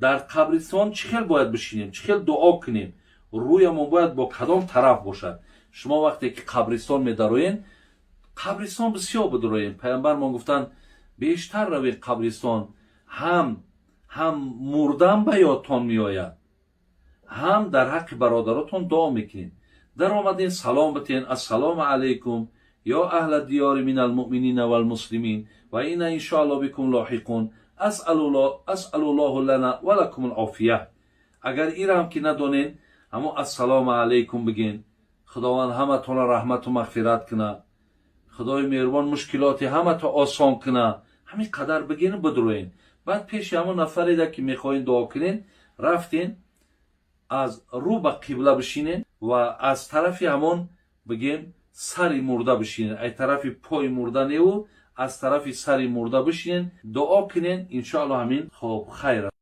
در قبرستان چه خیلی باید بشینیم، چه خیلی دعا کنیم، رویمون باید با کدام طرف باشد. شما وقتی که قبرستان میدروین، قبرستان بسیار بدروین. پیامبر ما گفتن بیشتر روید قبرستان، هم مردن به یادتان میآید، هم در حق برادراتون دعا میکنین. در آمدین سلام بتین، السلام علیکم یا اهل دیار من المؤمنین و المسلمین و اینا ان شاء الله بكم لاحقون، اسال الله لنا و لكم العافیه. اگر این هم که ندونین، اما السلام علیکم بگین. خداوند همه تون رحمت و مغفرت کنه، خدای مهربان مشکلات همه تو آسان کنه. همین قدر بگین و بدروین. بعد پیش همون نفری ده که میخواین دعا کنین، رفتین از رو به قبله بشینین و از طرف همون بگیم سری مرده بشینین. ای طرف پای مرده نیو، از طرف سری مرده بشینین، دعا کنین. انشاءالله همین خب خیر.